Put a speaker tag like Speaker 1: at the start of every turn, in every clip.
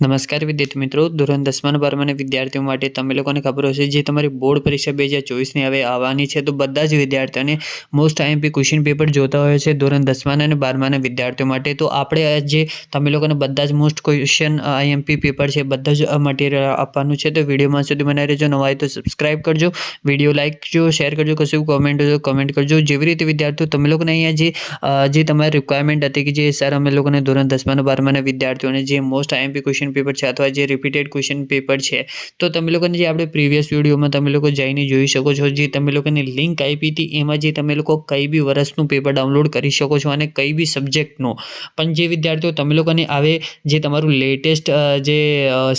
Speaker 1: નમસ્કાર વિદ્યાર્થી મિત્રો, ધોરણ 10 અને 12ના વિદ્યાર્થીઓ માટે તમે લોકોને ખબર હશે જે તમારી બોર્ડ પરીક્ષા 2024ની હવે આવવાની છે, તો બધા જ વિદ્યાર્થીઓને મોસ્ટ આઈએમપી ક્વેશ્ચન પેપર જોતા હોય છે ધોરણ 10 અને 12ના વિદ્યાર્થીઓ માટે. તો આપણે જે તમે લોકોને બધા જ મોસ્ટ ક્વેશ્ચન આઈએમપી પેપર છે બધા જ મટીરિયલ આપવાનું છે. તો વિડીયોમાં સુધી બનાવી રહેજો. નવા હોય તો સબસ્ક્રાઇબ કરજો, વિડીયો લાઇક કરજો, શેર કરજો, કશું કોમેન્ટ હોય તો કમેન્ટ કરજો. જેવી રીતે વિદ્યાર્થીઓ તમે લોકોને અહીંયા જે તમારી રિક્વાયરમેન્ટ હતી કે જે સર અમે લોકોને ધોરણ 10 અને 12ના વિદ્યાર્થીઓને જે મોસ્ટ આઈએમપી ક્વેશ્ચન પેપર છે અથવા જે રિપીટેડ ક્વેશ્ચન પેપર છે, તો તમે લોકોને જે આપણે પ્રીવિયસ વિડીયોમાં તમે લોકો જઈને જોઈ શકો છો. જે તમે લોકોને લિંક આપી હતી એમાં જે તમે લોકો કઈ બી વર્ષનું પેપર ડાઉનલોડ કરી શકો છો અને કઈ બી સબ્જેક્ટનું. પણ જે વિદ્યાર્થીઓ તમે લોકોને આવે જે તમારું લેટેસ્ટ જે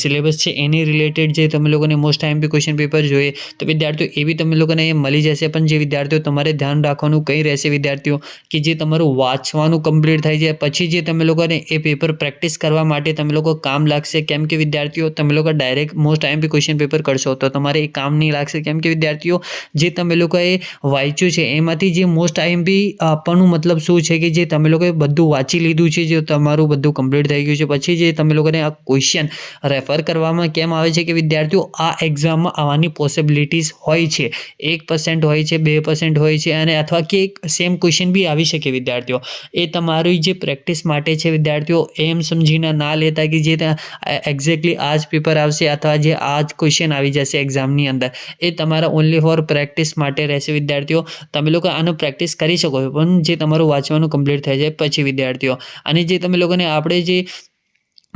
Speaker 1: સિલેબસ છે એની રિલેટેડ જે તમે લોકોને મોસ્ટ આઈએમપી ક્વેશ્ચન પેપર જોઈએ, તો વિદ્યાર્થીઓ એ બી તમે લોકોને મળી જશે. પણ જે વિદ્યાર્થીઓ તમારે ધ્યાન રાખવાનું કંઈ રહેશે વિદ્યાર્થીઓ કે જે તમારું વાંચવાનું કમ્પ્લીટ થઈ જાય પછી જે તમે લોકોને એ પેપર પ્રેક્ટિસ કરવા માટે તમે લોકો કામ લાગશે. કેમ કે વિદ્યાર્થીઓ તમે લોકો direct most IMP question paper કરશો તો તમારે એ કામ નહીં લાગશે. કેમ કે વિદ્યાર્થીઓ જે તમે લોકોએ વાંચ્યું છે એમાંથી જે મોસ્ટ આઈએમપી આપવાનું મતલબ શું છે કે જે તમે લોકોએ બધું વાંચી લીધું છે, જે તમારું બધું કમ્પ્લીટ થઈ ગયું છે, પછી જે તમે લોકોને આ ક્વેશ્ચન રેફર કરવામાં કેમ આવે છે કે વિદ્યાર્થીઓ આ એક્ઝામમાં આવવાની પોસિબિલિટીઝ હોય છે. 1% હોય છે, 2% હોય છે અને અથવા કે સેમ ક્વેશ્ચન બી આવી શકે વિદ્યાર્થીઓ. એ તમારી જે પ્રેક્ટિસ માટે છે વિદ્યાર્થીઓ, એમ સમજીને ના લેતા કે જે એક્ઝેક્ટલી આ જ પેપર આવશે અથવા જે આ જ ક્વેશ્ચન આવી જશે એક્ઝામની અંદર. એ તમારા ઓનલી ફોર પ્રેક્ટિસ માટે રહેશે વિદ્યાર્થીઓ. તમે લોકો આનો પ્રેક્ટિસ કરી શકો છો પણ જે તમારું વાંચવાનું કમ્પ્લીટ થઈ જાય પછી વિદ્યાર્થીઓ. અને જે તમે લોકોને આપણે જે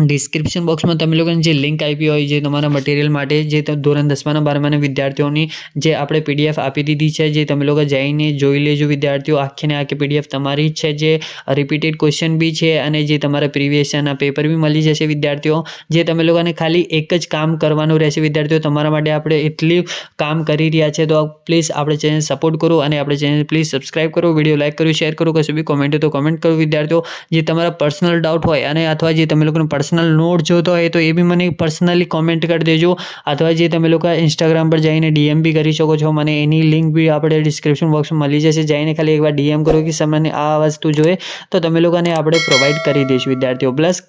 Speaker 1: ડિસ્ક્રિપ્શન બોક્સમાં તમે લોકોને જે લિંક આપી હોય જે તમારા મટીરિયલ માટે જે ધોરણ 10 અને 12ના વિદ્યાર્થીઓની જે આપણે પીડીએફ આપી દીધી છે, જે તમે લોકો જઈને જોઈ લેજો વિદ્યાર્થીઓ. આખીને આખી પીડીએફ તમારી જ છે, જે રિપીટેડ ક્વેશ્ચન બી છે અને જે તમારા પ્રીવિયસ યરના પેપર બી મળી જશે વિદ્યાર્થીઓ. જે તમે લોકોને ખાલી એક જ કામ કરવાનું રહેશે વિદ્યાર્થીઓ. તમારા માટે આપણે એટલી કામ કરી રહ્યા છે, તો પ્લીઝ આપણે ચેનલ સપોર્ટ કરો અને આપણે ચેનલ પ્લીઝ સબસ્ક્રાઇબ કરો, વિડીયો લાઇક કરો, શેર કરો, કશું બી કોમેન્ટ તો કમેન્ટ કરો વિદ્યાર્થીઓ. જે તમારા પર્સનલ ડાઉટ હોય અને અથવા જે તમે લોકોને પર્સનલ નોટ જોતો હોય તો એ બી મને પર્સનલી કોમેન્ટ કરી દેજો. અથવા જે તમે લોકો ઇન્સ્ટાગ્રામ પર જઈને ડીએમ બી કરી શકો છો મને. એની લિંક બી આપણે ડિસ્ક્રિપ્શન બોક્સમાં મળી જશે. જઈને ખાલી એકવાર ડીએમ કરો કે સર મને આ વસ્તુ જોઈએ, તો તમે લોકોને આપણે પ્રોવાઈડ કરી દઈશું વિદ્યાર્થીઓ. પ્લસ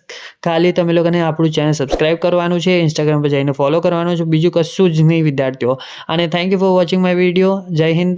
Speaker 1: ખાલી તમે લોકોને આપણું ચેનલ સબસ્ક્રાઇબ કરવાનું છે, ઇન્સ્ટાગ્રામ પર જઈને ફોલો કરવાનું છે, બીજું કશું જ નહીં વિદ્યાર્થીઓ. અને thank you for watching my video. જય હિન્દ.